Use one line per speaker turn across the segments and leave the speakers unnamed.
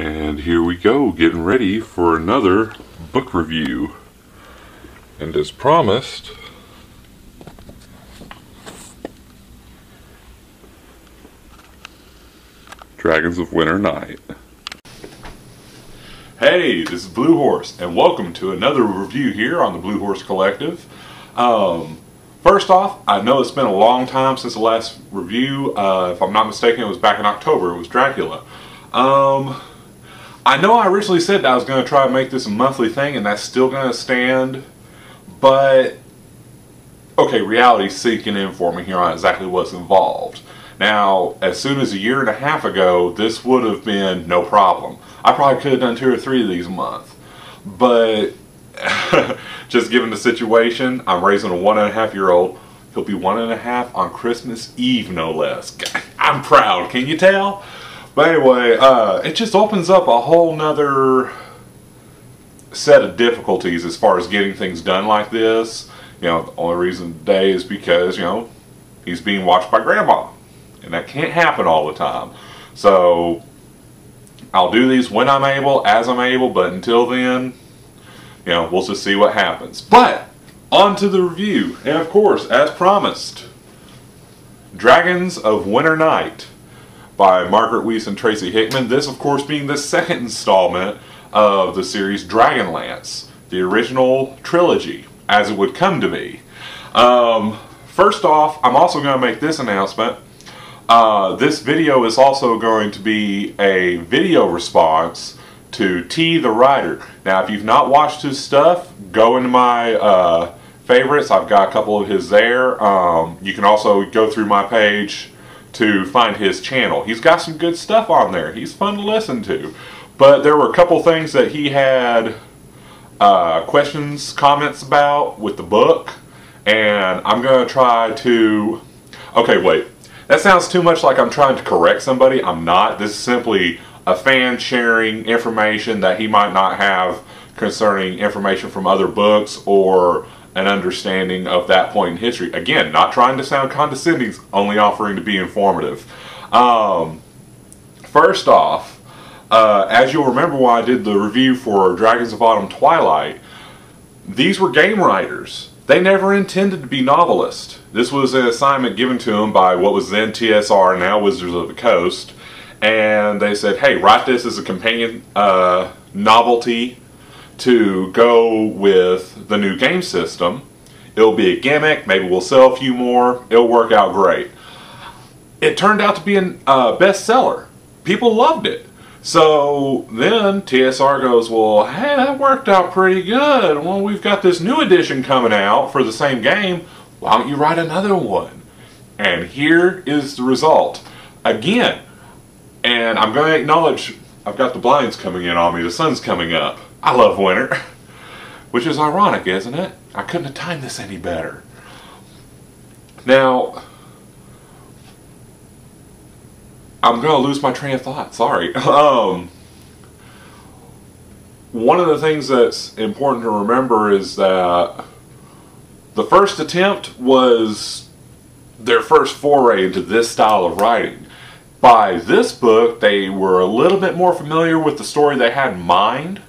And here we go, getting ready for another book review. And as promised, Dragons of Winter Night. Hey, this is Blue Horse, and welcome to another review here on the Blue Horse Collective. First off, I know it's been a long time since the last review. If I'm not mistaken, it was back in October. It was Dracula. I know I originally said that I was going to try and make this a monthly thing, and that's still going to stand. But, okay, reality's sinking in for me here on exactly what's involved. Now, as soon as a year and a half ago, this would have been no problem. I probably could have done 2 or 3 of these a month. But, just given the situation, I'm raising a 1.5-year-old. He'll be 1.5 on Christmas Eve, no less. I'm proud, can you tell? But anyway, it just opens up a whole nother set of difficulties as far as getting things done like this. You know, the only reason today is because, you know, he's being watched by Grandma. And that can't happen all the time. So, I'll do these when I'm able, as I'm able, but until then, you know, we'll just see what happens. But, on to the review. And of course, as promised, Dragons of Winter Night by Margaret, Weis, and Tracy Hickman. This, of course, being the second installment of the series Dragonlance, the original trilogy, as it would come to be. First off, I'm also going to make this announcement. This video is also going to be a video response to T the Writer. Now, if you've not watched his stuff, go into my favorites. I've got a couple of his there. You can also go through my page to find his channel. He's got some good stuff on there. He's fun to listen to. But there were a couple things that he had questions, comments about with the book. And I'm going to try to... Okay, wait. That sounds too much like I'm trying to correct somebody. I'm not. This is simply a fan sharing information that he might not have concerning information from other books or an understanding of that point in history. Again, not trying to sound condescending, only offering to be informative. First off, as you'll remember when I did the review for Dragons of Autumn Twilight, these were game writers. They never intended to be novelists. This was an assignment given to them by what was then TSR, now Wizards of the Coast. And they said, hey, write this as a companion novelty to go with the new game system. It'll be a gimmick, maybe we'll sell a few more, it'll work out great. It turned out to be a bestseller. People loved it. So then TSR goes, well, hey, that worked out pretty good. Well, we've got this new edition coming out for the same game. Why don't you write another one? And here is the result. Again, and I'm going to acknowledge I've got the blinds coming in on me. The sun's coming up. I love winter. Which is ironic, isn't it? I couldn't have timed this any better. Now, I'm going to lose my train of thought. Sorry. One of the things that's important to remember is that the first attempt was their first foray into this style of writing. By this book, they were a little bit more familiar with the story they had in mind.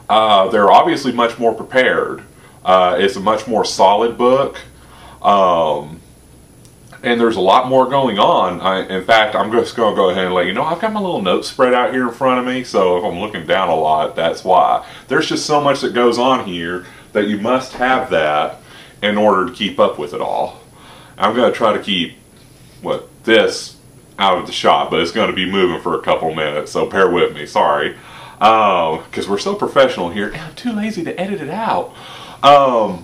They're obviously much more prepared. It's a much more solid book. And there's a lot more going on. In fact, I'm just going to go ahead and let you know, I've got my little notes spread out here in front of me, so if I'm looking down a lot, that's why. There's just so much that goes on here that you must have that in order to keep up with it all. I'm going to try to keep, this out of the shot, but it's going to be moving for a couple minutes, so bear with me, sorry. Because we're so professional here, and I'm too lazy to edit it out. But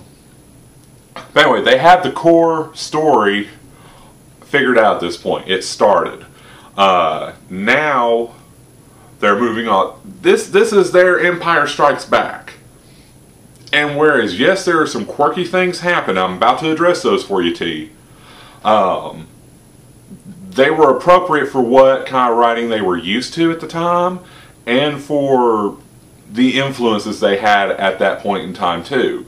anyway, they had the core story figured out at this point. It started. Now they're moving on. This is their Empire Strikes Back. And whereas, yes, there are some quirky things happen, I'm about to address those for you, T. They were appropriate for what kind of writing they were used to at the time, and for the influences they had at that point in time, too.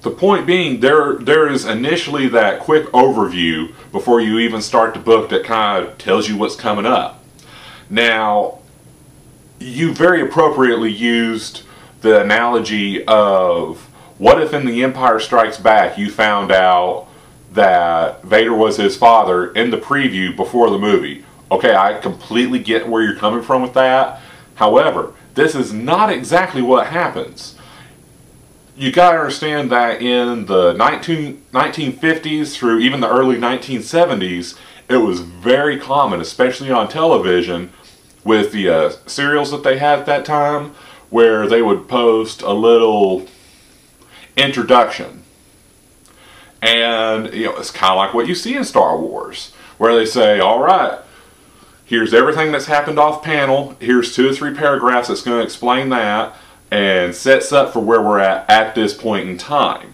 The point being, there is initially that quick overview before you even start the book that kind of tells you what's coming up. Now, you very appropriately used the analogy of, what if in The Empire Strikes Back you found out that Vader was his father in the preview before the movie? Okay, I completely get where you're coming from with that. However, this is not exactly what happens. You gotta understand that in the 1950s through even the early 1970s, it was very common, especially on television, with the serials that they had at that time, where they would post a little introduction. And, you know, it's kind of like what you see in Star Wars, where they say, alright, here's everything that's happened off panel, here's 2 or 3 paragraphs that's going to explain that, and sets up for where we're at this point in time.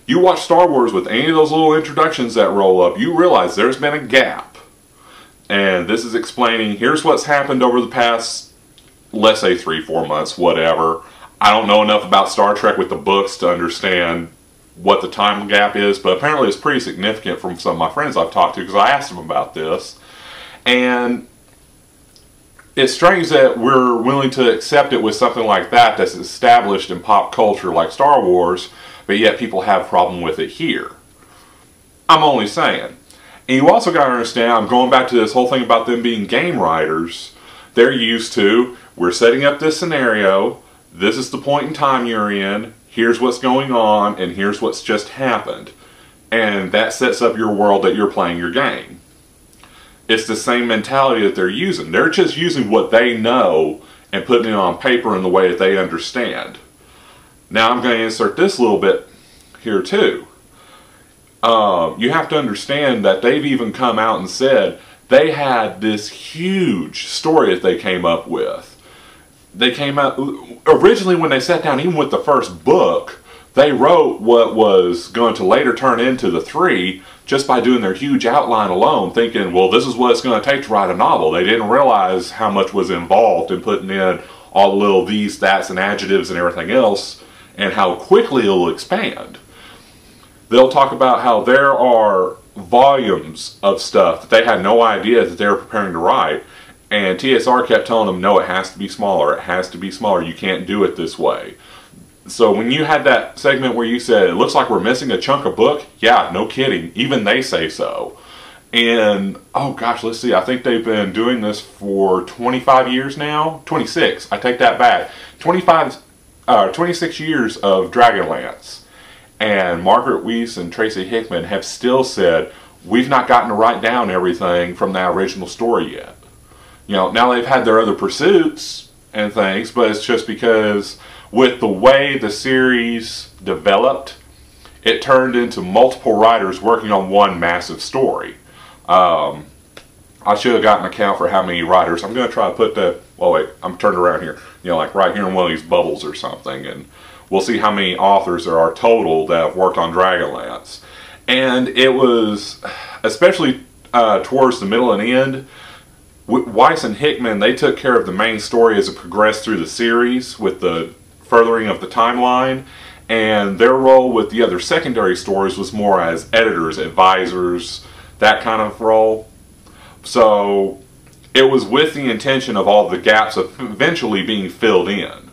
You watch Star Wars with any of those little introductions that roll up, you realize there's been a gap. And this is explaining, here's what's happened over the past, let's say 3-4 months, whatever. I don't know enough about Star Trek with the books to understand what the time gap is, but apparently it's pretty significant from some of my friends I've talked to, because I asked them about this. And it's strange that we're willing to accept it with something like that that's established in pop culture like Star Wars, but yet people have a problem with it here. I'm only saying. And you also got to understand, I'm going back to this whole thing about them being game writers. They're used to, we're setting up this scenario, this is the point in time you're in, here's what's going on, and here's what's just happened. And that sets up your world that you're playing your game. It's the same mentality that they're using. They're just using what they know and putting it on paper in the way that they understand. Now I'm going to insert this little bit here too. You have to understand that they've even come out and said they had this huge story that they came up with. They came out, originally when they sat down, even with the first book, they wrote what was going to later turn into the 3 just by doing their huge outline alone, thinking, well, this is what it's going to take to write a novel. They didn't realize how much was involved in putting in all the little these, that's, and adjectives and everything else, and how quickly it'll expand. They'll talk about how there are volumes of stuff that they had no idea that they were preparing to write, and TSR kept telling them, no, it has to be smaller, it has to be smaller, you can't do it this way. So when you had that segment where you said, it looks like we're missing a chunk of book, yeah, no kidding, even they say so. And, oh gosh, let's see, I think they've been doing this for 25 years now? 26, I take that back. 26 years of Dragonlance. And Margaret Weis and Tracy Hickman have still said, we've not gotten to write down everything from that original story yet. You know, now they've had their other pursuits and things, but it's just because with the way the series developed, it turned into multiple writers working on one massive story. I should have gotten an account for how many writers. I'm going to try to put that, well wait, I'm turned around here, you know, like right here in one of these bubbles or something, and we'll see how many authors there are total that have worked on Dragonlance. And it was, especially towards the middle and end, Weis and Hickman, they took care of the main story as it progressed through the series with the furthering of the timeline, and their role with the other secondary stories was more as editors, advisors, that kind of role. So it was with the intention of all the gaps of eventually being filled in.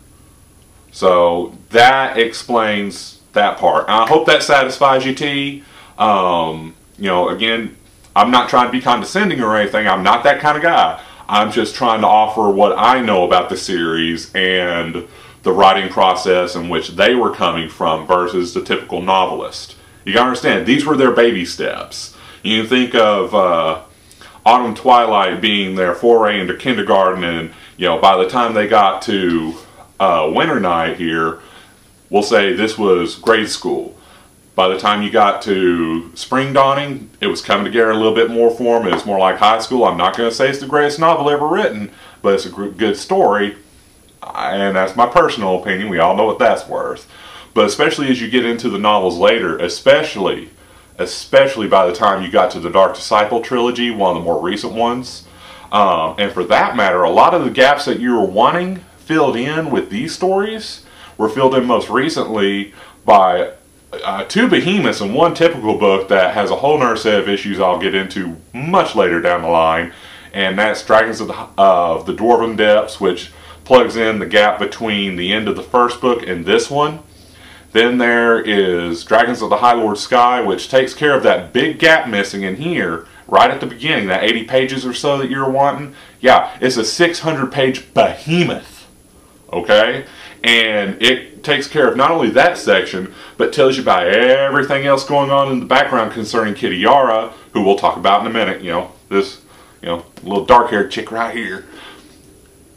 So that explains that part. And I hope that satisfies you, T. You know, again, I'm not trying to be condescending or anything. I'm not that kind of guy. I'm just trying to offer what I know about the series and the writing process in which they were coming from versus the typical novelist. You gotta understand, these were their baby steps. You can think of Autumn Twilight being their foray into kindergarten, and you know, by the time they got to Winter Night here, we'll say this was grade school. By the time you got to Spring Dawning, it was coming together a little bit more for them. It was more like high school. I'm not going to say it's the greatest novel ever written, but it's a good story. And that's my personal opinion. We all know what that's worth. But especially as you get into the novels later, especially by the time you got to the Dark Disciple Trilogy, one of the more recent ones. And for that matter, a lot of the gaps that you were wanting filled in with these stories were filled in most recently by 2 behemoths and 1 typical book that has a whole nother set of issues I'll get into much later down the line. and that's Dragons of the Dwarven Depths, which plugs in the gap between the end of the first book and this one. Then there is Dragons of the High Lord Sky, which takes care of that big gap missing in here, right at the beginning, that 80 pages or so that you're wanting. Yeah, it's a 600-page behemoth, okay? And it takes care of not only that section, but tells you about everything else going on in the background concerning Kitty Yara, who we'll talk about in a minute, this, little dark-haired chick right here.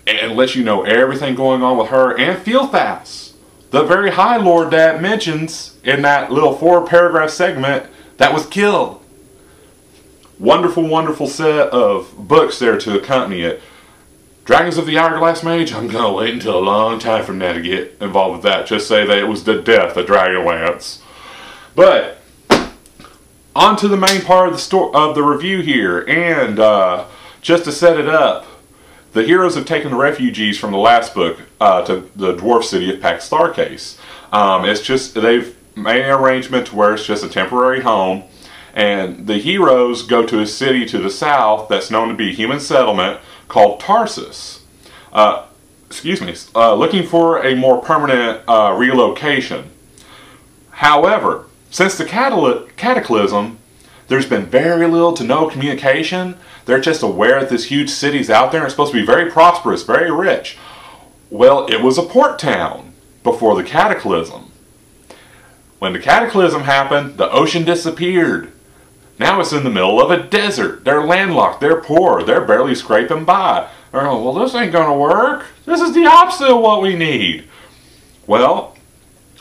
And lets you know everything going on with her, and Fieldfast, the very High Lord that mentions in that little 4-paragraph segment that was killed. Wonderful, wonderful set of books there to accompany it. Dragons of the Hourglass Mage, I'm going to wait until a long time from now to get involved with that. Just say that it was the death of Dragonlance. But, on to the main part of the review here. And just to set it up, the heroes have taken the refugees from the last book to the dwarf city of Pax-Tharkais. It's just, they've made an arrangement to where it's just a temporary home. And the heroes go to a city to the south that's known to be a human settlement called Tarsus. Looking for a more permanent relocation. However, since the cataclysm, there's been very little to no communication. They're just aware that this huge city's out there and it's supposed to be very prosperous, very rich. Well, it was a port town before the cataclysm. When the cataclysm happened, the ocean disappeared. Now it's in the middle of a desert. They're landlocked. They're poor. They're barely scraping by. They're going, well, this ain't going to work. This is the opposite of what we need. Well,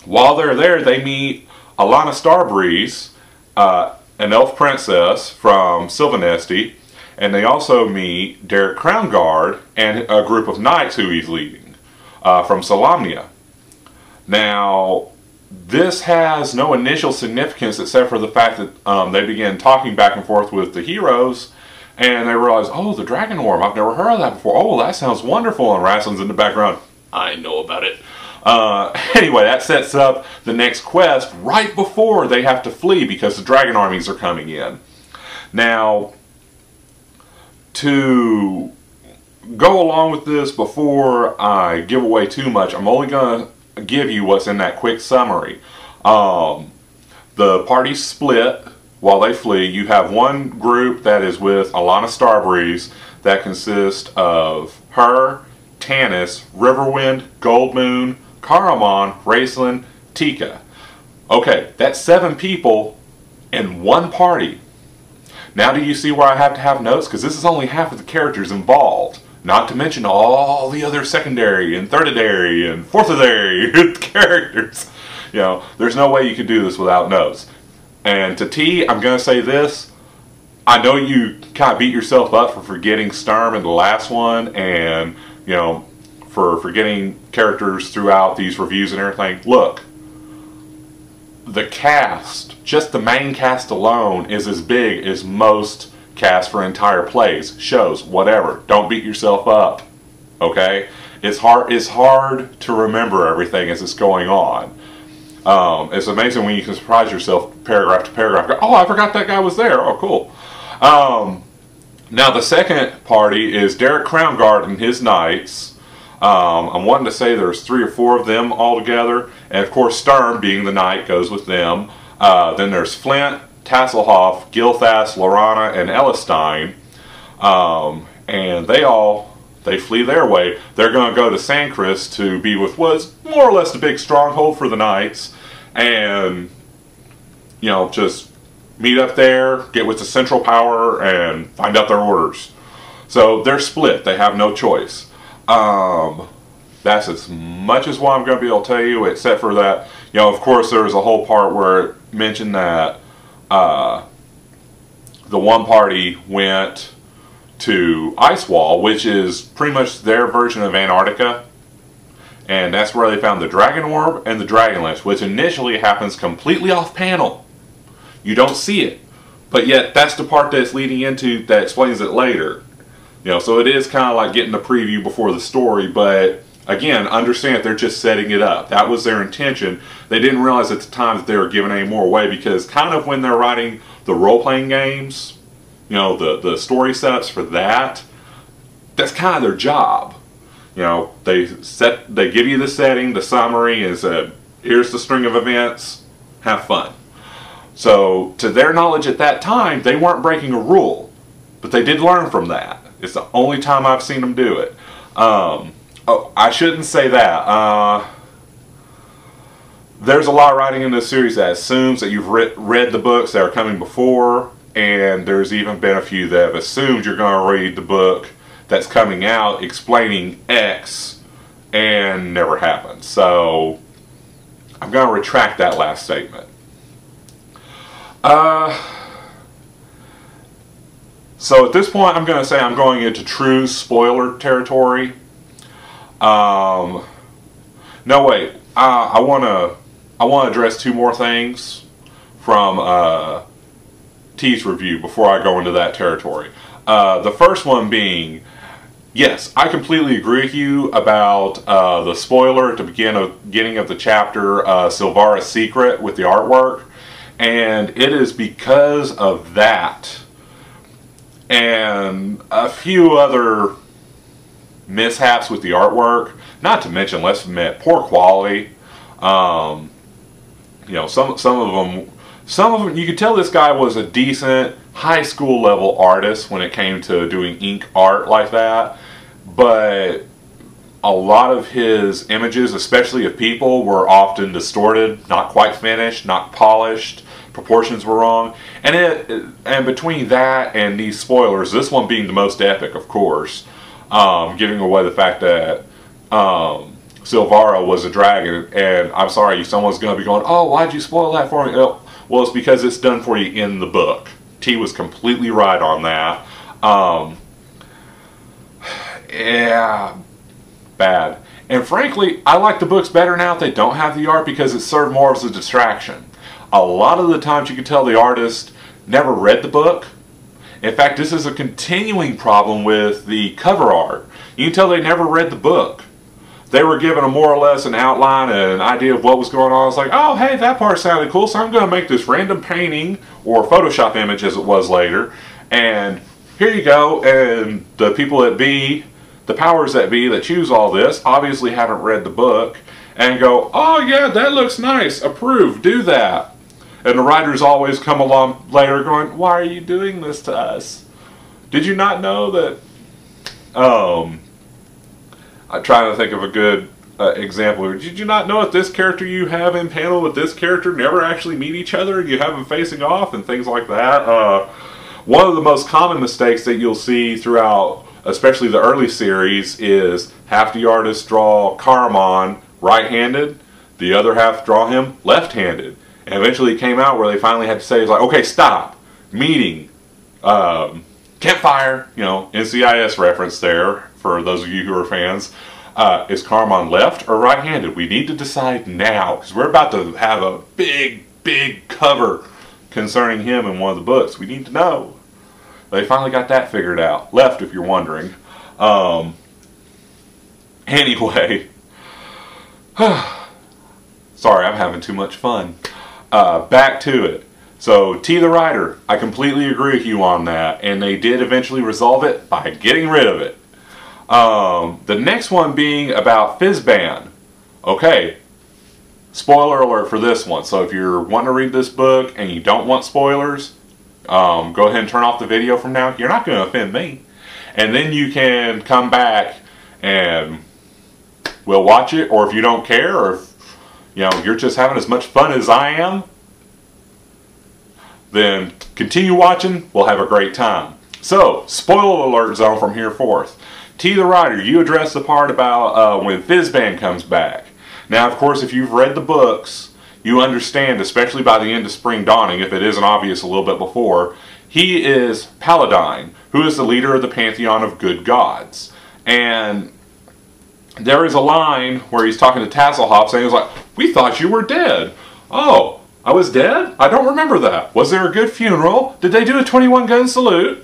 while they're there, they meet Alana Starbreeze, an elf princess from Silvanesti, and they also meet Derek Crownguard and a group of knights who he's leading from Solamnia. Now, this has no initial significance except for the fact that they begin talking back and forth with the heroes, and they realize, oh, the dragon worm, I've never heard of that before. Oh, that sounds wonderful. And Raslin's in the background, I know about it. Anyway, that sets up the next quest right before they have to flee because the dragon armies are coming in. Now, to go along with this before I give away too much, I'm only going to give you what's in that quick summary. The party's split while they flee. You have one group that is with Alana Starbreeze that consists of her, Tanis, Riverwind, Goldmoon, Caramon, Raceland, Tika. Okay, that's 7 people in one party. Now do you see where I have to have notes? Because this is only half of the characters involved. Not to mention all the other secondary and thirdary and fourthary characters. There's no way you could do this without notes. And to T, I'm going to say this. I know you kind of beat yourself up for forgetting Sturm in the last one and, for forgetting characters throughout these reviews and everything. Look, the cast, just the main cast alone, is as big as most cast for entire plays, shows, whatever. Don't beat yourself up, okay? It's hard to remember everything as it's going on. It's amazing when you can surprise yourself paragraph to paragraph. Go, oh, I forgot that guy was there. Oh, cool. Now the second party is Derek Crownguard and his knights. I'm wanting to say there's 3 or 4 of them all together, and of course Sturm, being the knight, goes with them. Then there's Flint, Tasselhoff, Gilthas, Lorana, and Elistine, and they flee their way. They're going to go to Sancris to be with what's more or less the big stronghold for the knights, and just meet up there, get with the central power, and find out their orders. So they're split. They have no choice. That's as much as what I'm going to be able to tell you, except for that, of course there's a whole part where it mentioned that the one party went to Icewall, which is pretty much their version of Antarctica, and that's where they found the Dragon Orb and the Dragonlance, which initially happens completely off panel. You don't see it, but yet that's the part that's leading into that explains it later. So it is kind of like getting a preview before the story, but again, understand they're just setting it up. That was their intention. They didn't realize at the time that they were giving any more away, because kind of when they're writing the role-playing games, you know, the story setups for that, that's kind of their job. You know, they give you the setting, the summary, and say, here's the string of events, have fun. So, to their knowledge at that time, they weren't breaking a rule, but they did learn from that. It's the only time I've seen them do it. Oh, I shouldn't say that. There's a lot of writing in this series that assumes that you've read the books that are coming before, and there's even been a few that have assumed you're going to read the book that's coming out explaining X, and never happened. So I'm going to retract that last statement. So at this point I'm going to say I'm going into true spoiler territory. No, wait. I want to address two more things from T's review before I go into that territory. The first one being, yes, I completely agree with you about the spoiler at the beginning of the chapter, Silvara's secret with the artwork, and it is because of that and a few other mishaps with the artwork, not to mention, let's admit, poor quality. You know, some of them, you could tell this guy was a decent high school level artist when it came to doing ink art like that, but a lot of his images, especially of people, were often distorted, not quite finished, not polished, proportions were wrong, and between that and these spoilers, this one being the most epic, of course, giving away the fact that Silvara was a dragon, and I'm sorry, someone's going to be going, oh, why'd you spoil that for me? Well, it's because it's done for you in the book. T was completely right on that. Yeah, bad. And frankly, I like the books better now if they don't have the art, because it served more as a distraction. A lot of the times you can tell the artist never read the book. In fact, this is a continuing problem with the cover art. You can tell they never read the book. They were given a more or less an outline and an idea of what was going on. It's like, oh, hey, that part sounded cool, so I'm going to make this random painting or Photoshop image, as it was later, and here you go. And the people that be, the powers that be that choose all this, obviously haven't read the book and go, oh yeah, that looks nice, approve, do that. And the writers always come along later going, why are you doing this to us? Did you not know that... I'm trying to think of a good example. Did you not know that this character you have in panel with this character never actually meet each other, and you have them facing off and things like that? One of the most common mistakes that you'll see throughout, especially the early series, is half the artists draw Caramon right-handed, the other half draw him left-handed. And eventually it came out where they finally had to say, it's like, okay, stop, meeting, campfire, you know, NCIS reference there, for those of you who are fans. Is Caramon left or right-handed? We need to decide now, because we're about to have a big, big cover concerning him in one of the books. We need to know. They finally got that figured out. Left, if you're wondering. Anyway. Sorry, I'm having too much fun. Back to it. So, T the writer, I completely agree with you on that, and they did eventually resolve it by getting rid of it. The next one being about Fizban. Okay, spoiler alert for this one. So if you're wanting to read this book and you don't want spoilers, go ahead and turn off the video from now. You're not going to offend me. And then you can come back and we'll watch it, or if you don't care, or if you're just having as much fun as I am, then continue watching. We'll have a great time. So, spoiler alert zone from here forth. T the writer, you address the part about when Fizban comes back. Now, of course, if you've read the books, you understand, especially by the end of Spring Dawning, if it isn't obvious a little bit before, he is Paladine, who is the leader of the pantheon of good gods. And there is a line where he's talking to Tasselhoff saying, like, we thought you were dead. Oh, I was dead? I don't remember that. Was there a good funeral? Did they do a 21-gun salute?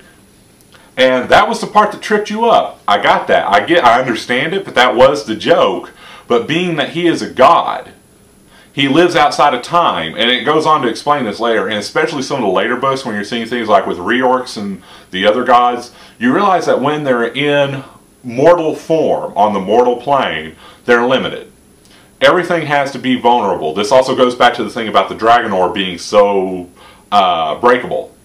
And that was the part that tripped you up. I got that. I understand it, but that was the joke. But being that he is a god, he lives outside of time, and it goes on to explain this later, and especially some of the later books when you're seeing things like with reorcs and the other gods, you realize that when they're in mortal form, on the mortal plane, they're limited. Everything has to be vulnerable. This also goes back to the thing about the dragon orb being so breakable.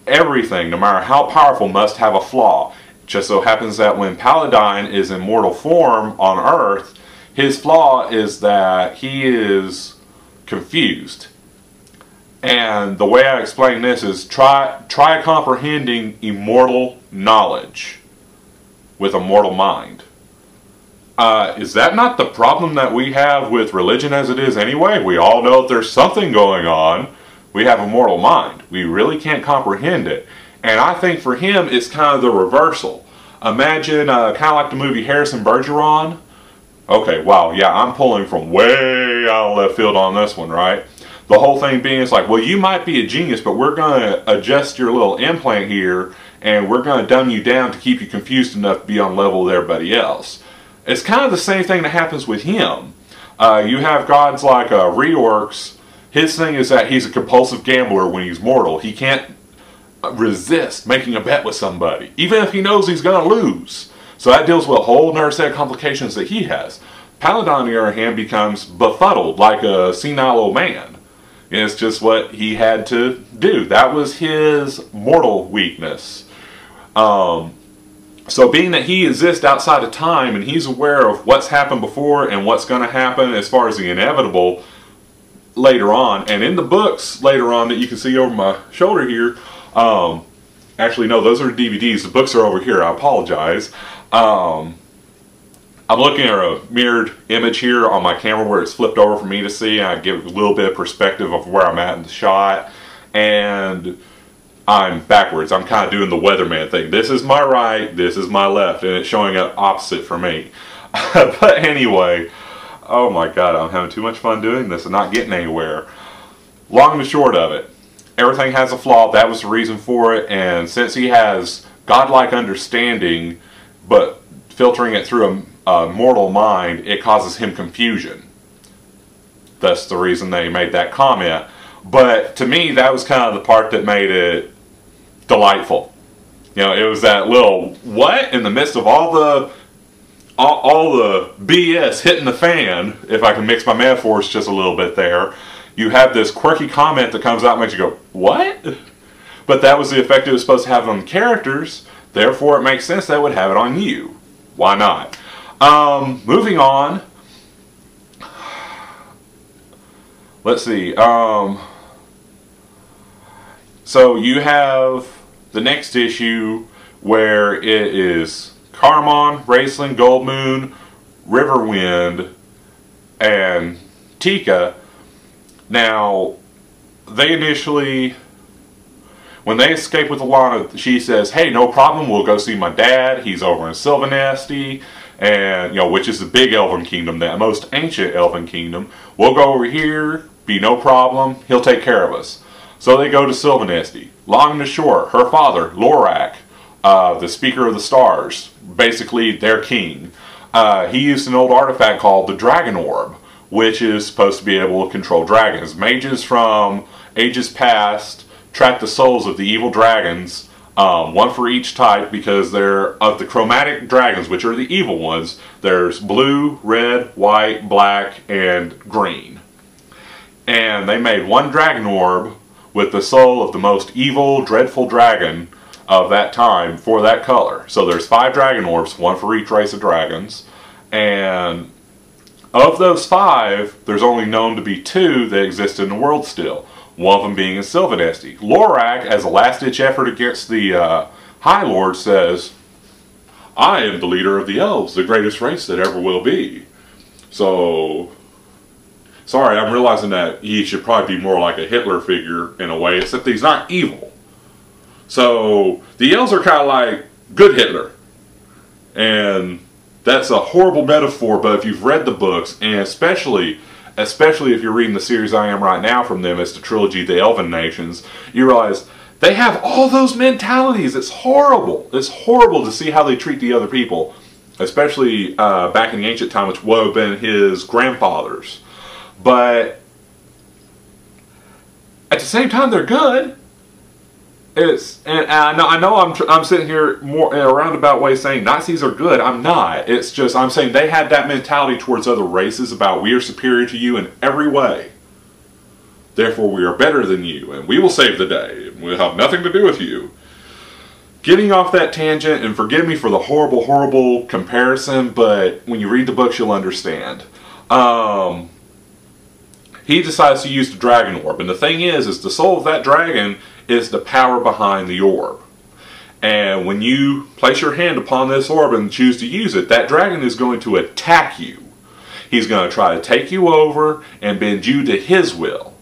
Everything, no matter how powerful, must have a flaw. It just so happens that when Paladine is in mortal form on Earth, his flaw is that he is confused. And the way I explain this is try comprehending immortal knowledge with a mortal mind. Is that not the problem that we have with religion as it is anyway? We all know that there's something going on. We have a mortal mind. We really can't comprehend it. And I think for him, it's kind of the reversal. Imagine kind of like the movie Harrison Bergeron. Okay, wow, yeah, I'm pulling from way out of left field on this one, right? The whole thing being, it's like, well, you might be a genius, but we're going to adjust your little implant here, and we're going to dumb you down to keep you confused enough to be on level with everybody else. It's kind of the same thing that happens with him. You have gods like reorcs. His thing is that he's a compulsive gambler when he's mortal. He can't resist making a bet with somebody, even if he knows he's going to lose. So that deals with a whole other set of complications that he has. Paladin, on the other hand, becomes befuddled like a senile old man. And it's just what he had to do. That was his mortal weakness. So being that he exists outside of time and he's aware of what's happened before and what's going to happen as far as the inevitable later on, and in the books later on that you can see over my shoulder here, actually no, those are DVDs, the books are over here, I apologize. I'm looking at a mirrored image here on my camera where it's flipped over for me to see, and I give a little bit of perspective of where I'm at in the shot, and I'm backwards. I'm kind of doing the weatherman thing. This is my right, this is my left, and it's showing up opposite for me. But anyway, oh my god, I'm having too much fun doing this and not getting anywhere. Long and short of it, everything has a flaw. That was the reason for it, and since he has godlike understanding, but filtering it through a mortal mind, it causes him confusion. That's the reason they made that comment. But to me, that was kind of the part that made it delightful. You know, it was that little what in the midst of all the BS hitting the fan, if I can mix my metaphors just a little bit there. You have this quirky comment that comes out and makes you go, what? But that was the effect it was supposed to have on the characters. Therefore, it makes sense that it would have it on you. Why not? Moving on. Let's see. So you have the next issue where it is Carmon, Raceland, Goldmoon, Riverwind, and Tika. Now, they initially, when they escape with Alana, she says, hey, no problem, we'll go see my dad. He's over in Silvanesti, and, you know, which is the big elven kingdom, the most ancient elven kingdom. We'll go over here, be no problem, he'll take care of us. So they go to Silvanesti. Long and short, her father, Lorak, the Speaker of the Stars, basically their king, he used an old artifact called the Dragon Orb, which is supposed to be able to control dragons. Mages from ages past track the souls of the evil dragons, one for each type, because they're of the chromatic dragons, which are the evil ones. There's blue, red, white, black, and green. And they made one dragon orb with the soul of the most evil, dreadful dragon of that time for that color. So there's 5 dragon orbs, one for each race of dragons. And of those 5, there's only known to be 2 that exist in the world still. One of them being in Silvanesti. Lorak, as a last-ditch effort against the High Lord, says, I am the leader of the elves, the greatest race that ever will be. So, sorry, I'm realizing that he should probably be more like a Hitler figure in a way, except he's not evil. So, the elves are kind of like good Hitler. And that's a horrible metaphor, but if you've read the books, and especially if you're reading the series I am right now from them, it's the trilogy, The Elven Nations, you realize they have all those mentalities. It's horrible. It's horrible to see how they treat the other people, especially back in the ancient time, which would have been his grandfathers. but at the same time, they're good. And I know I'm sitting here more in a roundabout way saying Nazis are good. I'm not. It's just I'm saying they had that mentality towards other races about we are superior to you in every way. Therefore, we are better than you, and we will save the day, and we'll have nothing to do with you. Getting off that tangent, and forgive me for the horrible, horrible comparison, but when you read the books, you'll understand. He decides to use the dragon orb, and the thing is the soul of that dragon is the power behind the orb. And when you place your hand upon this orb and choose to use it, that dragon is going to attack you. He's going to try to take you over and bend you to his will.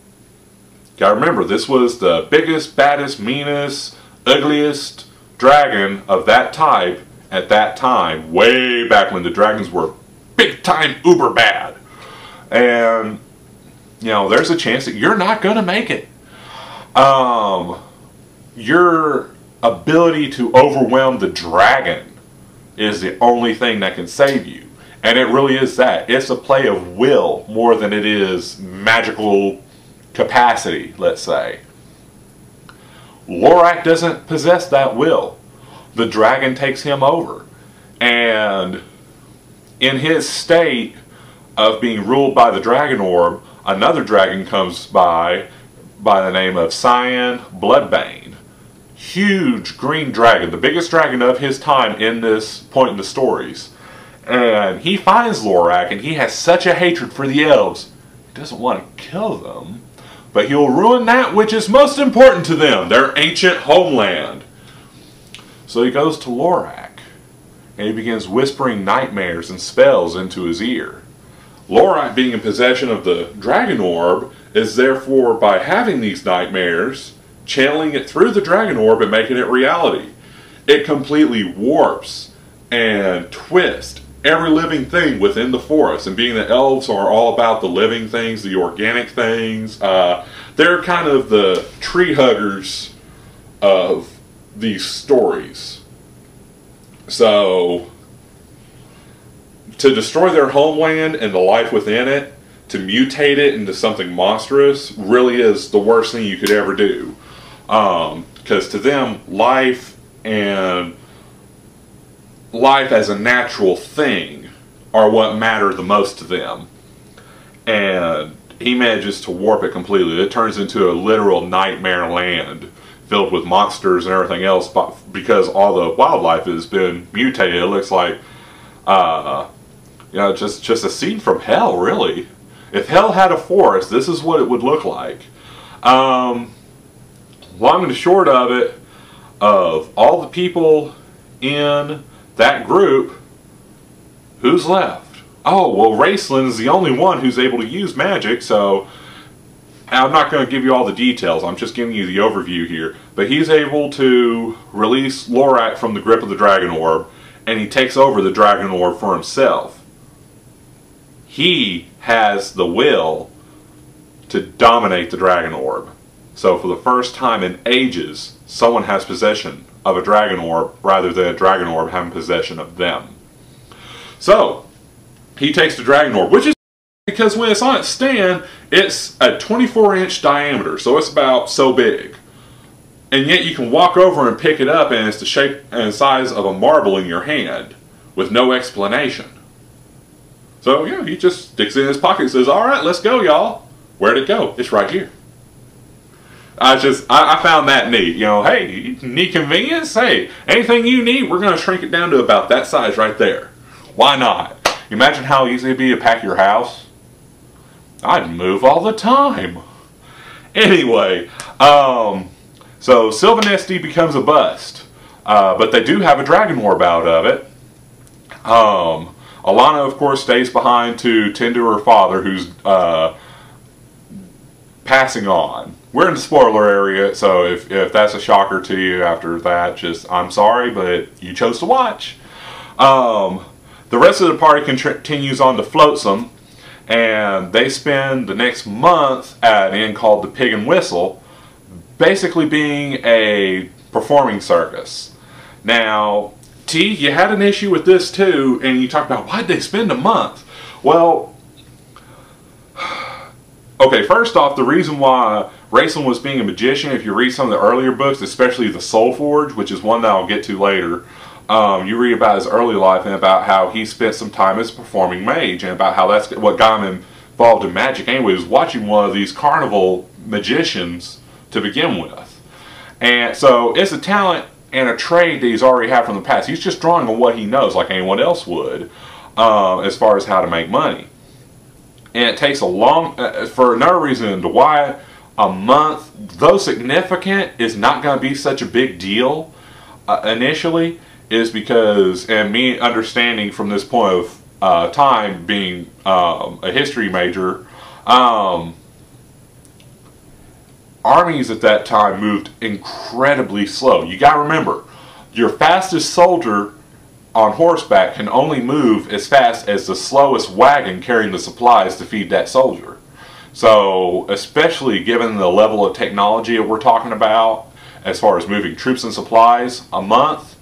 Gotta remember, this was the biggest, baddest, meanest, ugliest dragon of that type at that time, way back when the dragons were big time uber bad. And, you know, there's a chance that you're not going to make it. Your ability to overwhelm the dragon is the only thing that can save you. And it really is that. It's a play of will more than it is magical capacity, let's say. Lorak doesn't possess that will. The dragon takes him over. And in his state of being ruled by the dragon orb, another dragon comes by the name of Cyan Bloodbane. Huge green dragon, the biggest dragon of his time in this point in the stories. And he finds Lorak, and he has such a hatred for the elves. He doesn't want to kill them, but he'll ruin that which is most important to them, their ancient homeland. So he goes to Lorak, and he begins whispering nightmares and spells into his ear. Lorak, being in possession of the dragon orb, is therefore, by having these nightmares, channeling it through the dragon orb and making it reality. It completely warps and twists every living thing within the forest. And being that elves are all about the living things, the organic things, they're kind of the tree huggers of these stories. So, to destroy their homeland and the life within it, to mutate it into something monstrous, really is the worst thing you could ever do. Because to them, life and life as a natural thing are what matter the most to them. And he manages to warp it completely. It turns into a literal nightmare land filled with monsters and everything else, because all the wildlife has been mutated. It looks like you know, just a scene from hell, really. If hell had a forest, this is what it would look like. Long and the short of it, of all the people in that group, who's left? Oh, well, Raceland is the only one who's able to use magic, so I'm not going to give you all the details. I'm just giving you the overview here. But he's able to release Lorak from the grip of the dragon orb, and he takes over the dragon orb for himself. He has the will to dominate the dragon orb. So for the first time in ages, someone has possession of a dragon orb rather than a dragon orb having possession of them. So, he takes the dragon orb, which is because when it's on its stand, it's a 24-inch diameter, so it's about so big. And yet you can walk over and pick it up, and it's the shape and size of a marble in your hand with no explanation. So, yeah, he just sticks it in his pocket and says, "Alright, let's go, y'all." Where'd it go? It's right here. I found that neat. You know, hey, need convenience? Hey, anything you need, we're going to shrink it down to about that size right there. Why not? You imagine how easy it'd be to pack your house? I'd move all the time. Anyway, so Silvanesti becomes a bust. But they do have a dragon orb out of it. Alana, of course, stays behind to tend to her father, who's passing on. We're in the spoiler area, so if that's a shocker to you after that, just, I'm sorry, but you chose to watch. The rest of the party continues on to Flotsam, and they spend the next month at an inn called the Pig and Whistle, basically being a performing circus. Now, T, you had an issue with this too, and you talked about why'd they spend a month? Well, Okay, first off, the reason why Raistlin was being a magician, if you read some of the earlier books, especially the Soul Forge, which is one that I'll get to later, you read about his early life and about how he spent some time as a performing mage, and about how that's what got him involved in magic anyway, was watching one of these carnival magicians to begin with. And so it's a talent and a trade that he's already had from the past. He's just drawing on what he knows like anyone else would, as far as how to make money. And it takes a long, for another reason to why a month, though significant, is not going to be such a big deal initially, is because, and me understanding from this point of time, being a history major, armies at that time moved incredibly slow. You got to remember, your fastest soldier on horseback can only move as fast as the slowest wagon carrying the supplies to feed that soldier. So, especially given the level of technology that we're talking about, as far as moving troops and supplies, a month,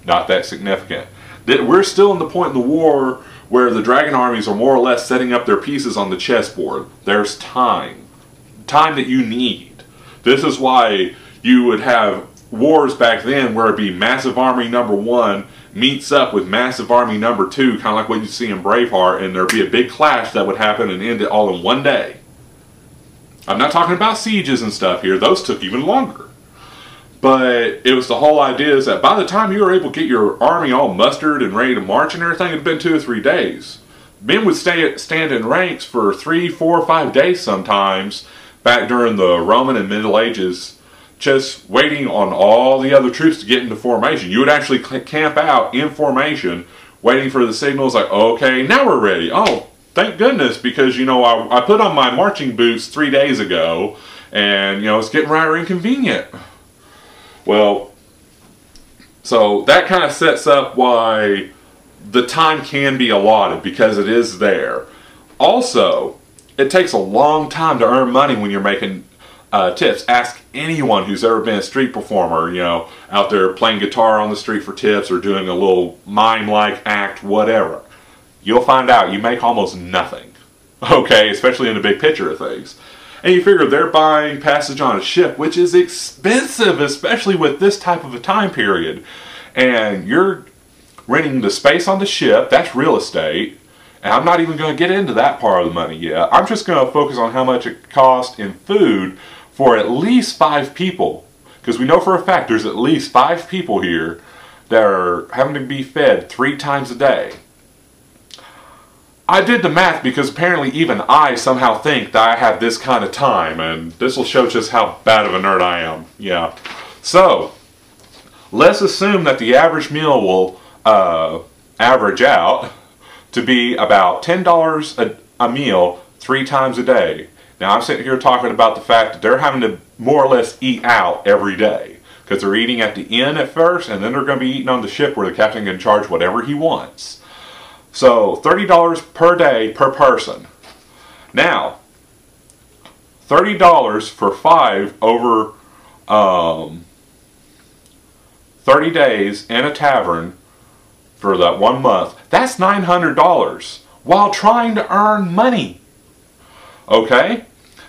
not that significant. We're still in the point in the war where the dragon armies are more or less setting up their pieces on the chessboard. There's time. Time that you need. This is why you would have wars back then where it'd be massive army number 1 meets up with massive army number 2, kind of like what you see in Braveheart, and there'd be a big clash that would happen and end it all in one day. I'm not talking about sieges and stuff here. Those took even longer. But it was the whole idea is that by the time you were able to get your army all mustered and ready to march and everything, it'd been 2 or 3 days. Men would stand in ranks for 3, 4, 5 days sometimes back during the Roman and Middle Ages, just waiting on all the other troops to get into formation. You would actually camp out in formation, waiting for the signals like, okay, now we're ready. Oh, thank goodness, because, you know, I put on my marching boots 3 days ago, and, you know, it's getting rather inconvenient. Well, so that kind of sets up why the time can be allotted, because it is there. Also, it takes a long time to earn money when you're making tips. Ask anyone who's ever been a street performer, you know, out there playing guitar on the street for tips or doing a little mime-like act, whatever. You'll find out you make almost nothing. Okay, especially in the big picture of things. And you figure they're buying passage on a ship, which is expensive, especially with this type of a time period. And you're renting the space on the ship, that's real estate. And I'm not even going to get into that part of the money yet. I'm just going to focus on how much it costs in food for at least 5 people. Because we know for a fact there's at least 5 people here that are having to be fed 3 times a day. I did the math because apparently even I somehow think that I have this kind of time, and this will show just how bad of a nerd I am. Yeah. So, let's assume that the average meal will average out to be about $10 a meal 3 times a day. Now I'm sitting here talking about the fact that they're having to more or less eat out every day, because they're eating at the inn at first, and then they're going to be eating on the ship where the captain can charge whatever he wants. So $30 per day per person. Now, $30 for 5 over 30 days in a tavern for that 1 month. That's $900 while trying to earn money. Okay?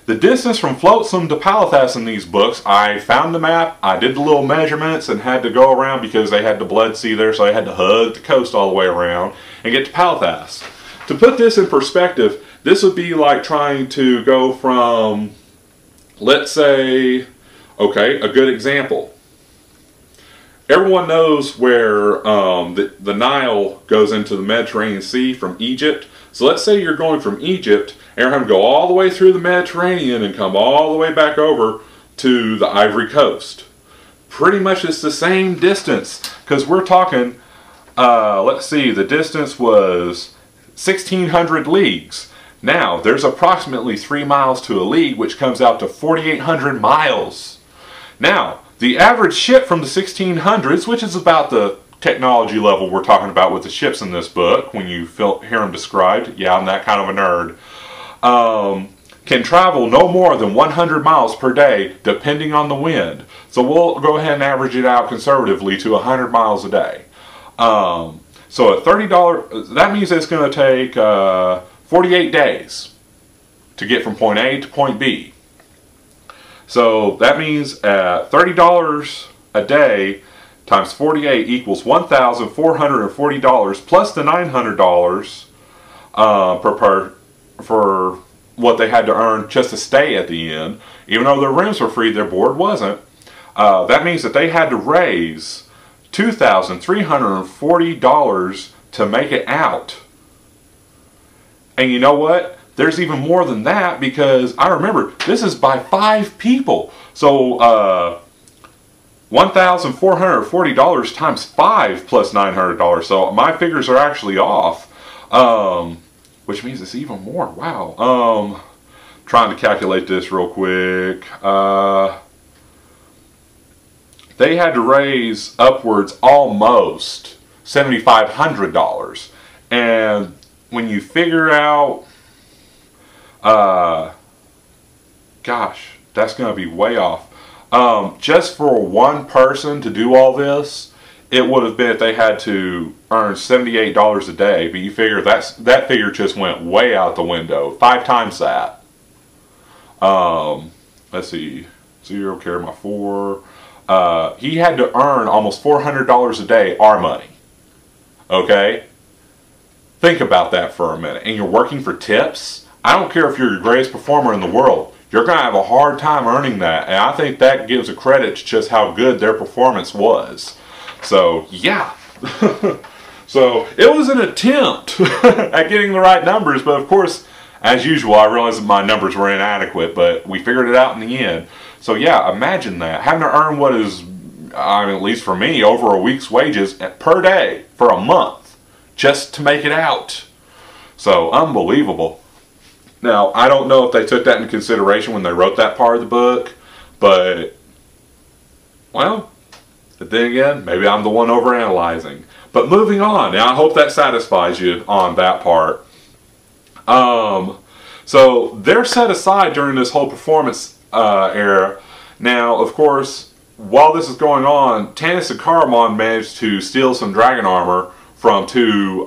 The distance from Flotsam to Palathas in these books, I found the map, I did the little measurements and had to go around because they had the Blood Sea there, so I had to hug the coast all the way around and get to Palathas. To put this in perspective, this would be like trying to go from, let's say, okay, a good example. Everyone knows where the Nile goes into the Mediterranean Sea from Egypt. So let's say you're going from Egypt and you're having to go all the way through the Mediterranean and come all the way back over to the Ivory Coast. Pretty much it's the same distance, because we're talking, let's see, the distance was 1,600 leagues. Now, there's approximately 3 miles to a league, which comes out to 4,800 miles. Now, the average ship from the 1600s, which is about the technology level we're talking about with the ships in this book, when you hear them described, yeah, I'm that kind of a nerd, can travel no more than 100 miles per day, depending on the wind. So we'll go ahead and average it out conservatively to 100 miles a day. So at $30, that means it's going to take 48 days to get from point A to point B. So that means at $30 a day times 48 equals $1,440 plus the $900 for what they had to earn just to stay at the inn. Even though their rooms were free, their board wasn't. That means that they had to raise $2,340 to make it out. And you know what? There's even more than that, because I remember this is by 5 people. So $1,440 times 5 plus $900. So my figures are actually off, which means it's even more. Wow. Trying to calculate this real quick. They had to raise upwards almost $7,500, and when you figure out, gosh, that's going to be way off. Just for one person to do all this, it would have been if they had to earn $78 a day. But you figure that figure just went way out the window. 5 times that. Let's see. 0 carry my 4. He had to earn almost $400 a day, our money. Okay? Think about that for a minute. And you're working for tips? I don't care if you're the greatest performer in the world. You're going to have a hard time earning that. And I think that gives a credit to just how good their performance was. So, yeah. So, it was an attempt at getting the right numbers. But, of course, as usual, I realized that my numbers were inadequate. But we figured it out in the end. So, yeah, imagine that. Having to earn what is, I mean, at least for me, over a week's wages per day for a month just to make it out. So, unbelievable. Now, I don't know if they took that into consideration when they wrote that part of the book, but, well, then again, maybe I'm the one overanalyzing. But moving on, now I hope that satisfies you on that part. So, they're set aside during this whole performance era. Now, of course, while this is going on, Tanis and Caramon managed to steal some dragon armor from 2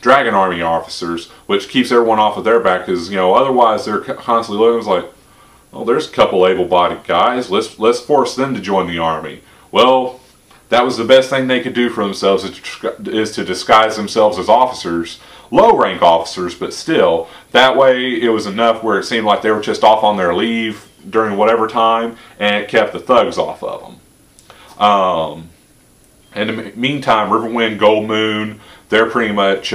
dragon army officers, which keeps everyone off of their back, because, you know, otherwise they're constantly looking. It's like, well, there's a couple able-bodied guys. Let's force them to join the army. Well, that was the best thing they could do for themselves, is to disguise themselves as officers, low-rank officers, but still. That way, it was enough where it seemed like they were just off on their leave during whatever time, and it kept the thugs off of them. In the meantime, Riverwind, Gold Moon, they're pretty much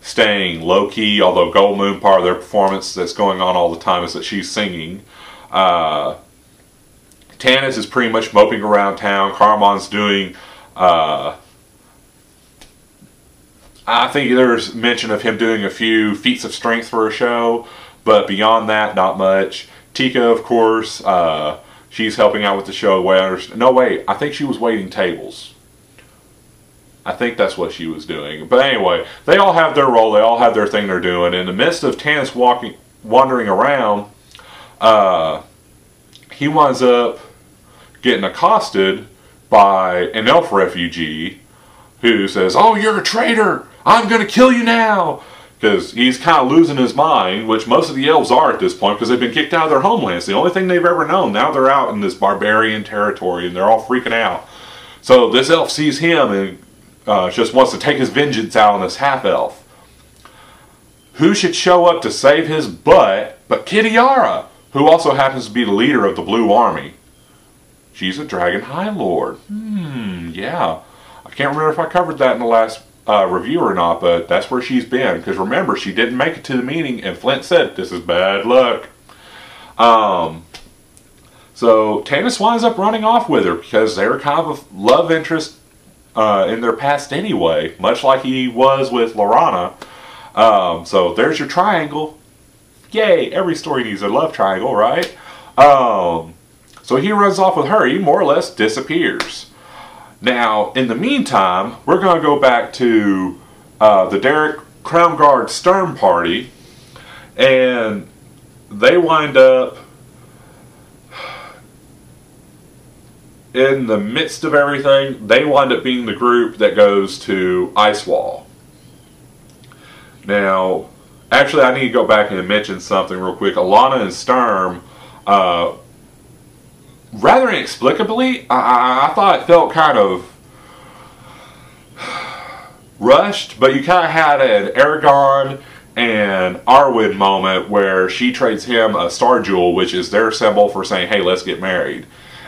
staying low-key, although Gold Moon, part of their performance that's going on all the time is that she's singing. Tanis is pretty much moping around town. Caramon's doing, I think there's mention of him doing a few feats of strength for a show, but beyond that, not much. Tika, of course, she's helping out with the show. The way I understand. No, wait, I think she was waiting tables. I think that's what she was doing. But anyway, they all have their role. They all have their thing they're doing. In the midst of Tanis wandering around, he winds up getting accosted by an elf refugee who says, "Oh, you're a traitor! I'm going to kill you now!" Because he's kind of losing his mind, which most of the elves are at this point, because they've been kicked out of their homelands. The only thing they've ever known. Now they're out in this barbarian territory, and they're all freaking out. So this elf sees him and just wants to take his vengeance out on this half-elf. Who should show up to save his butt but Kitiara, who also happens to be the leader of the Blue Army. She's a Dragon High Lord. Yeah. I can't remember if I covered that in the last review or not, but that's where she's been. Because remember, she didn't make it to the meeting, and Flint said, "This is bad luck." So Tanis winds up running off with her, because they were kind of a love interest in their past anyway, much like he was with Lorana. So there's your triangle. Yay, every story needs a love triangle, right? So he runs off with her. He more or less disappears. Now, in the meantime, we're going to go back to the Derek Crown Guard Stern party, and they wind up in the midst of everything. They wind up being the group that goes to Icewall. Now, Actually, I need to go back and mention something real quick. Alana and Sturm, rather inexplicably, I thought it felt kind of rushed, but you kind of had an Aragon and Arwen moment where she trades him a star jewel, which is their symbol for saying, hey, let's get married.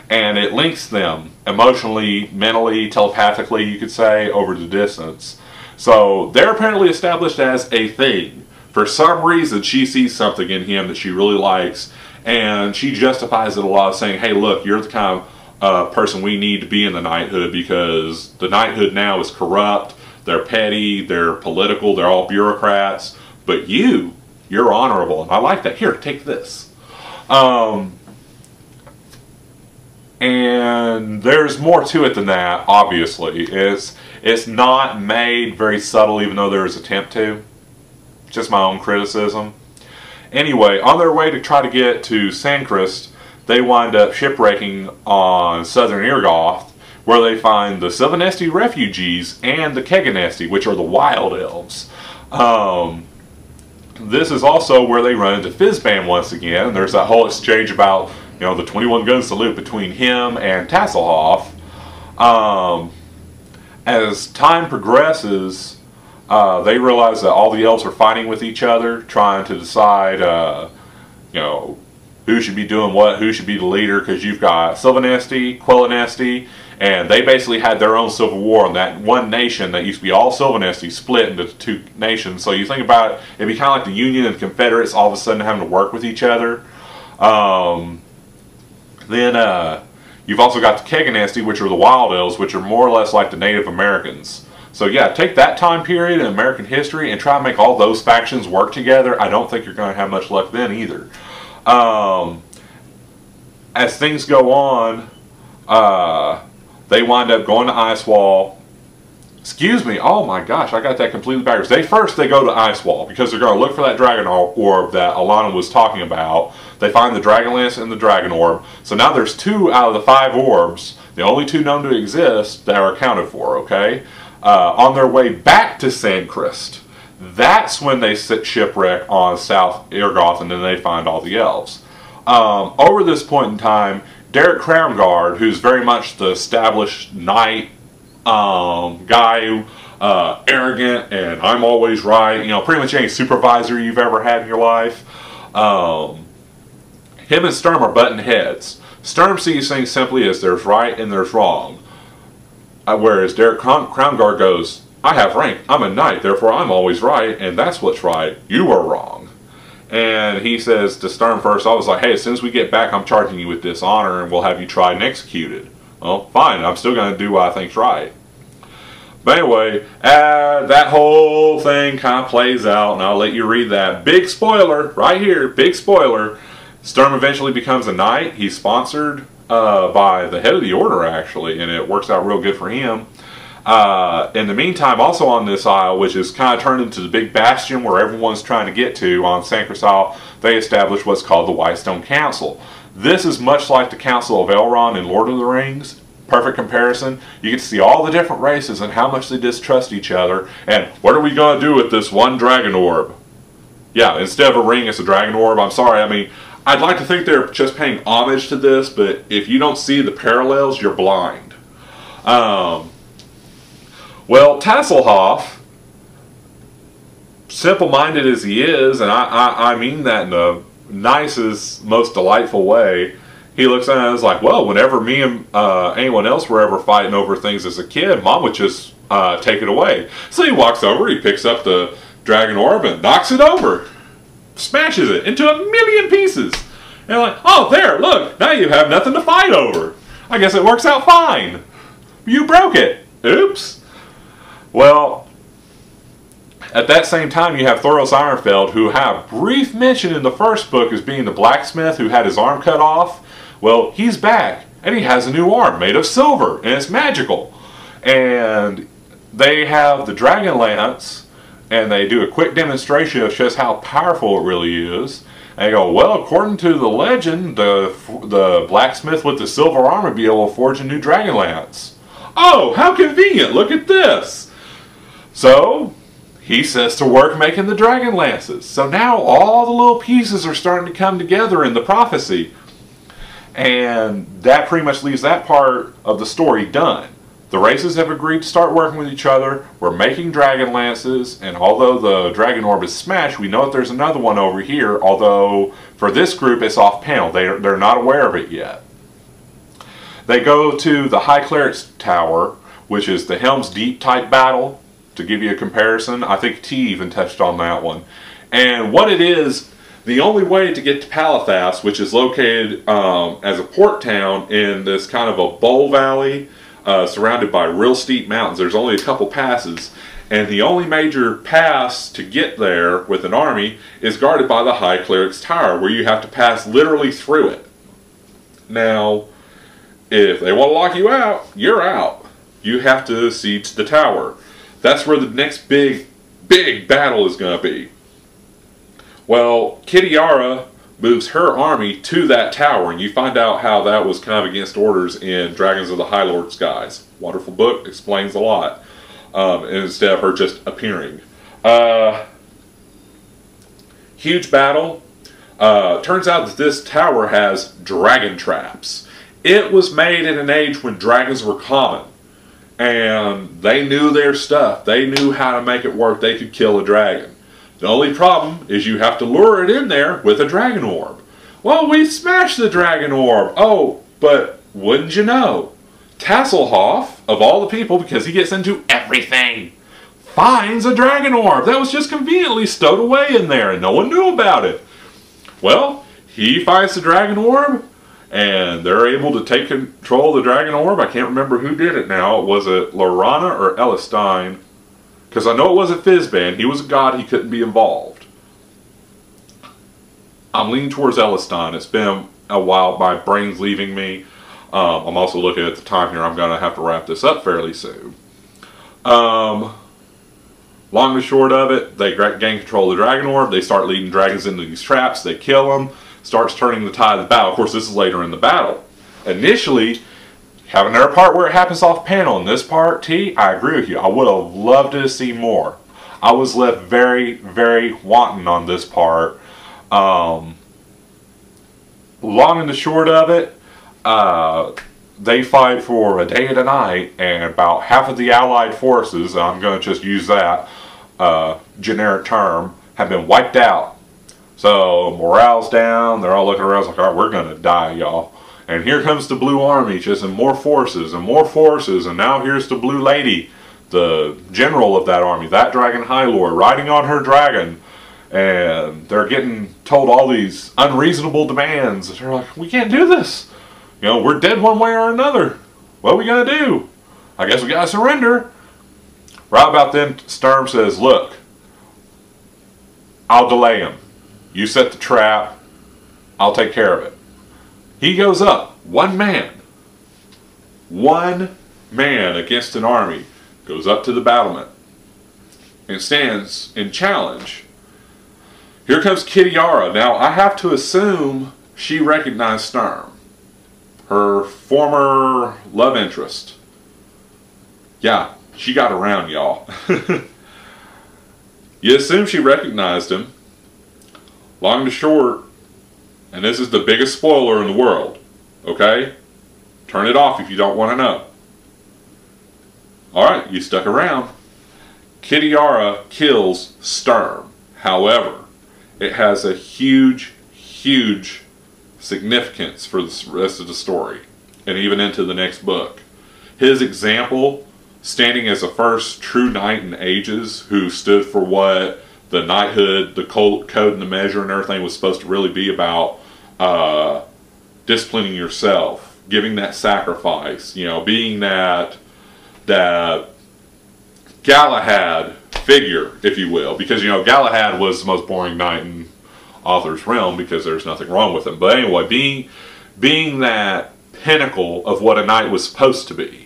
And it links them emotionally, mentally, telepathically, you could say, over the distance. So they're apparently established as a thing. For some reason, she sees something in him that she really likes, and she justifies it a lot, saying, hey, look, you're the kind of person we need to be in the knighthood, because the knighthood now is corrupt, they're petty, they're political, they're all bureaucrats, but you're honorable, and I like that. Here, take this. And there's more to it than that, obviously. It's not made very subtle, even though there's an attempt to. Just my own criticism. Anyway, on their way to try to get to Sandcrest, they wind up shipwrecking on southern Irgoth, where they find the Silvanesti refugees and the Keganesti, which are the wild elves. This is also where they run into Fizban once again. There's that whole exchange about, you know, the 21 gun salute between him and Tasselhoff. As time progresses, they realize that all the elves are fighting with each other, trying to decide, you know, who should be doing what, who should be the leader, because you've got Silvanesti, Quellinesti, and they basically had their own civil war on that one nation that used to be all Silvanesti split into two nations. So you think about it, it'd be kind of like the Union and the Confederates all of a sudden having to work with each other. Then you've also got the Keganesti, which are the Wild Elves, which are more or less like the Native Americans. So yeah, take that time period in American history and try to make all those factions work together. I don't think you're going to have much luck then either. As things go on, they wind up going to Icewall. Excuse me, oh my gosh, I got that completely backwards. First they go to Icewall because they're going to look for that dragon orb that Alana was talking about. They find the Dragonlance and the Dragon Orb. So now there's 2 out of the 5 orbs, the only 2 known to exist, that are accounted for, okay? On their way back to Sandcrest, that's when they sit shipwreck on South Irgoth, and then they find all the elves. Over this point in time, Derek Crownguard, who's very much the established knight guy, arrogant and I'm always right, you know, pretty much any supervisor you've ever had in your life, him and Sturm are butting heads. Sturm sees things simply as there's right and there's wrong, whereas Derek Crownguard goes, I have rank, I'm a knight, therefore I'm always right, and that's what's right, you are wrong. And he says to Sturm first, I was like, hey, as soon as we get back, I'm charging you with dishonor and we'll have you tried and executed. Well, fine, I'm still going to do what I think's right. But anyway, that whole thing kind of plays out, and I'll let you read that. Big spoiler, right here, big spoiler. Sturm eventually becomes a knight. He's sponsored by the head of the order, actually, and it works out real good for him. In the meantime, also on this isle, which is kind of turned into the big bastion where everyone's trying to get to on Sandcrest Isle, they established what's called the Whitestone Council. This is much like the Council of Elrond in Lord of the Rings. Perfect comparison. You get to see all the different races and how much they distrust each other. And what are we going to do with this one dragon orb? Yeah, instead of a ring, it's a dragon orb. I'm sorry. I mean, I'd like to think they're just paying homage to this, but if you don't see the parallels, you're blind. Well, Tasselhoff, simple-minded as he is, and I mean that in the nicest, most delightful way, he looks at it and is like, well, whenever me and anyone else were ever fighting over things as a kid, Mom would just take it away. So he walks over, he picks up the dragon orb and knocks it over. Smashes it into 1,000,000 pieces. And like, oh, there, look, now you have nothing to fight over. I guess it works out fine. You broke it. Oops. Well, at that same time, you have Thoros Ironfeld, who had a brief mention in the first book as being the blacksmith who had his arm cut off. Well, he's back, and he has a new arm made of silver, and it's magical. And they have the Dragonlance, and they do a quick demonstration of just how powerful it really is. And they go, well, according to the legend, the blacksmith with the silver arm would be able to forge a new Dragonlance. Oh, how convenient, look at this! So, he says to work making the Dragonlances. So now all the little pieces are starting to come together in the prophecy. And that pretty much leaves that part of the story done. The races have agreed to start working with each other. We're making Dragonlances, and although the Dragon Orb is smashed, we know that there's another one over here, although for this group it's off panel. They're not aware of it yet. They go to the High Cleric's Tower, which is the Helm's Deep type battle, to give you a comparison. I think T even touched on that one. And what it is, the only way to get to Palathas, which is located as a port town in this kind of a bowl valley, surrounded by real steep mountains. There's only a couple passes, and the only major pass to get there with an army is guarded by the High Cleric's Tower, where you have to pass literally through it. Now, if they want to lock you out, you're out. You have to siege the tower. That's where the next big battle is going to be. Well, Kitiara moves her army to that tower, and you find out how that was kind of against orders in Dragons of the High Lord Skies. Wonderful book, explains a lot. Instead of her just appearing. Huge battle. Turns out that this tower has dragon traps. It was made in an age when dragons were common. And they knew their stuff. They knew how to make it work. They could kill a dragon. The only problem is you have to lure it in there with a dragon orb. Well, we smashed the dragon orb. Oh, but wouldn't you know? Tasselhoff, of all the people, because he gets into everything, finds a dragon orb that was just conveniently stowed away in there and no one knew about it. Well, he finds the dragon orb and they're able to take control of the dragon orb. I can't remember who did it now. Was it Lorana or Elistine? Because I know it wasn't Fizban. He was a god. He couldn't be involved. I'm leaning towards Elistine. It's been a while. My brain's leaving me. I'm also looking at the time here. I'm going to have to wrap this up fairly soon. Long and short of it, they gain control of the dragon orb. They start leading dragons into these traps. They kill them. Starts turning the tide of the battle. Of course, this is later in the battle. Initially, have another part where it happens off panel. In this part, T, I agree with you. I would have loved to see more. I was left very, very wanting on this part. Long and the short of it, they fight for a day and a night, and about half of the Allied forces, I'm going to just use that generic term, have been wiped out. So morale's down. They're all looking around like, all right, we're going to die, y'all. And here comes the Blue Army, just in more forces and more forces. And now here's the Blue Lady, the general of that army, that Dragon High Lord, riding on her dragon. And they're getting told all these unreasonable demands. They're like, we can't do this. You know, we're dead one way or another. What are we going to do? I guess we got to surrender. Right about then, Sturm says, look, I'll delay him. You set the trap. I'll take care of it. He goes up. One man against an army, goes up to the battlement and stands in challenge. Here comes Kitiara. Now, I have to assume she recognized Sturm, her former love interest. Yeah, she got around, y'all. You assume she recognized him. Long and short, and this is the biggest spoiler in the world, okay? Turn it off if you don't want to know. Alright, you stuck around. Kitiara kills Sturm. However, it has a huge, huge significance for the rest of the story, and even into the next book. His example, standing as the first true knight in ages, who stood for what the knighthood, the code and the measure and everything was supposed to really be about, disciplining yourself, giving that sacrifice, you know, being that Galahad figure, if you will, because, you know, Galahad was the most boring knight in Arthur's realm because there's nothing wrong with him. But anyway, being that pinnacle of what a knight was supposed to be,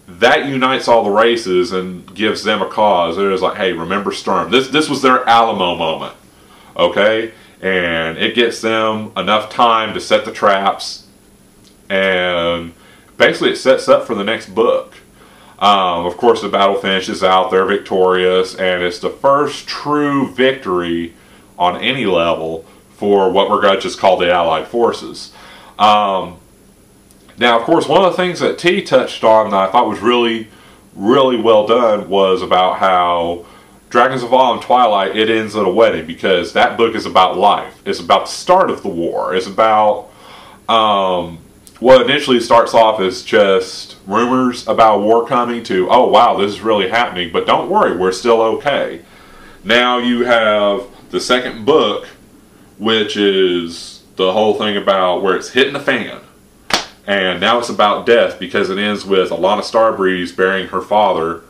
that unites all the races and gives them a cause. It is like, hey, remember Sturm. This was their Alamo moment, okay? And it gets them enough time to set the traps, and basically it sets up for the next book. Of course, the battle finishes out. They're victorious, and it's the first true victory on any level for what we're going to just call the Allied forces. Now, of course, one of the things that T touched on that I thought was really, really well done was about how Dragons of Autumn Twilight, it ends at a wedding, because that book is about life. It's about the start of the war. It's about what initially starts off as just rumors about war coming to, oh wow, this is really happening, but don't worry, we're still okay. Now you have the second book, which is the whole thing about where it's hitting the fan. And now it's about death, because it ends with Alana Starbreeze burying her father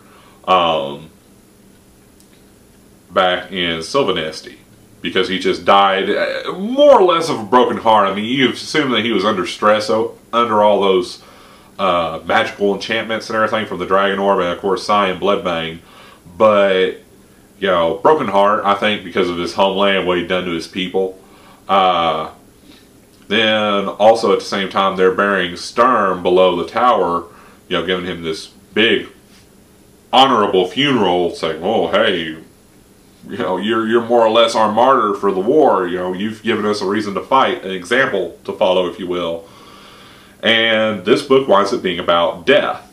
back in Silvanesti, because he just died more or less of a broken heart. I mean, you assume that he was under stress under all those magical enchantments and everything from the Dragon Orb and, of course, Sai and Bloodbane. But, you know, broken heart, I think, because of his homeland, what he'd done to his people. Then, also at the same time, they're burying Sturm below the tower, you know, giving him this big, honorable funeral, saying, oh, hey, you know, you're more or less our martyr for the war. You know, you've given us a reason to fight, an example to follow, if you will. And this book winds up being about death,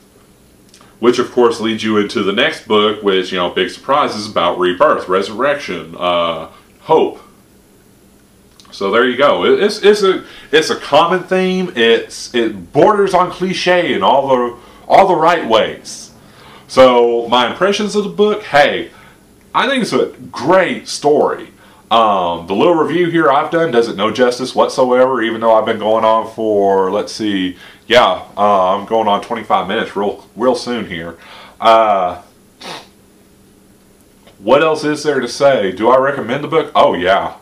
which of course leads you into the next book, which, you know, big surprise, is about rebirth, resurrection, hope. So there you go. It's a common theme. It borders on cliche in all the right ways. So my impressions of the book, hey, I think it's a great story. The little review here I've done does it no justice whatsoever, even though I've been going on for, let's see, yeah, I'm going on 25 minutes real soon here. What else is there to say? Do I recommend the book? Oh yeah.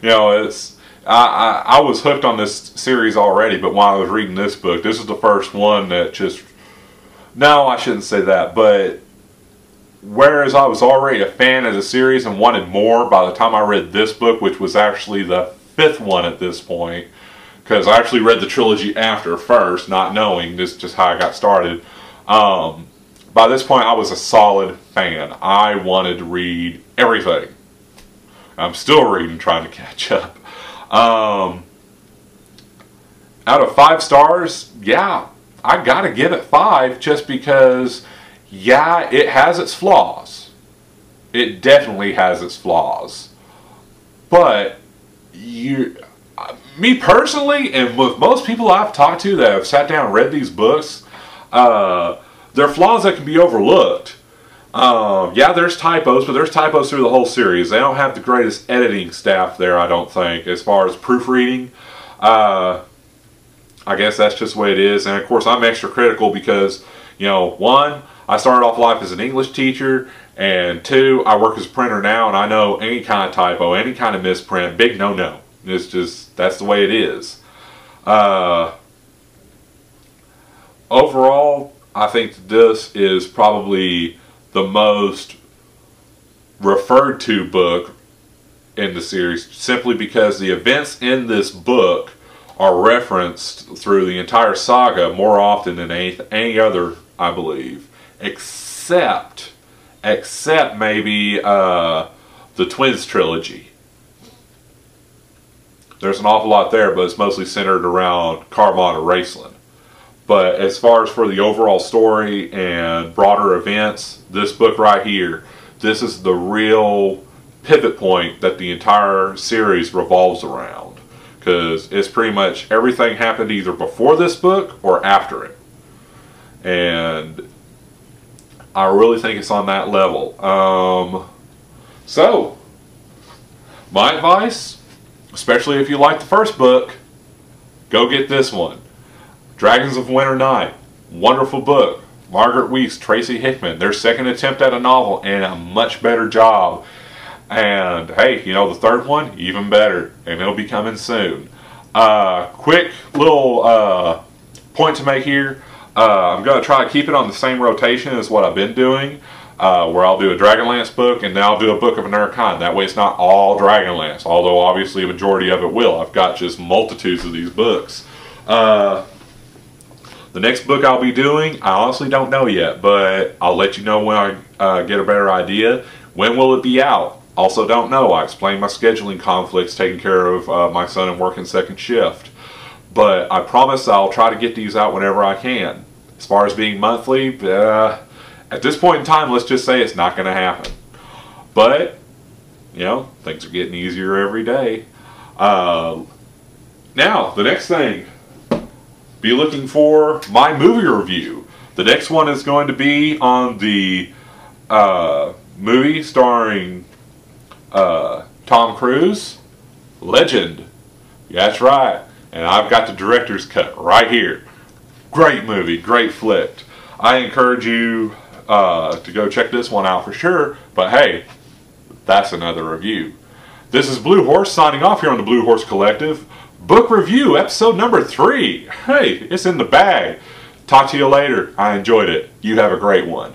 You know, I was hooked on this series already, but while I was reading this book, this is the first one that just, no, I shouldn't say that, but whereas I was already a fan of the series and wanted more by the time I read this book, which was actually the 5th one at this point, because I actually read the trilogy after first, not knowing this is just how I got started. By this point, I was a solid fan. I wanted to read everything. I'm still reading, trying to catch up. Out of 5 stars, yeah, I gotta give it 5, just because, yeah, it has its flaws. It definitely has its flaws. But me personally, and with most people I've talked to that have sat down and read these books, there are flaws that can be overlooked. Yeah, there's typos, but there's typos through the whole series. They don't have the greatest editing staff there, I don't think, as far as proofreading. I guess that's just the way it is. And of course, I'm extra critical because, you know, 1, I started off life as an English teacher, and 2, I work as a printer now, and I know any kind of typo, any kind of misprint, big no-no. It's just, that's the way it is. Overall, I think that this is probably the most referred to book in the series, simply because the events in this book are referenced through the entire saga more often than any other, I believe, except maybe the Twins Trilogy. There's an awful lot there, but it's mostly centered around Carmont or Raceland. But as far as for the overall story and broader events, this book right here, this is the real pivot point that the entire series revolves around. Because it's pretty much everything happened either before this book or after it. And I really think it's on that level. So, my advice, especially if you like the first book, go get this one. Dragons of Winter Night. Wonderful book. Margaret Weis, Tracy Hickman. Their second attempt at a novel, and a much better job. And hey, you know, the third one, even better. And it'll be coming soon. Quick little point to make here. I'm going to try to keep it on the same rotation as what I've been doing. Where I'll do a Dragonlance book, and then I'll do a book of another kind. That way it's not all Dragonlance. Although obviously a majority of it will. I've got just multitudes of these books. The next book I'll be doing, I honestly don't know yet, but I'll let you know when I get a better idea. When will it be out? Also don't know. I explained my scheduling conflicts, taking care of my son and working second shift. But I promise I'll try to get these out whenever I can. As far as being monthly, at this point in time, let's just say it's not going to happen. But, you know, things are getting easier every day. Now, the next thing, be looking for my movie review. The next one is going to be on the movie starring Tom Cruise, Legend. That's right. And I've got the director's cut right here. Great movie, great flick. I encourage you to go check this one out for sure. But hey, that's another review. This is Blue Horse signing off here on the Blue Horse Collective. Book review, episode number 3. Hey, it's in the bag. Talk to you later. I enjoyed it. You have a great one.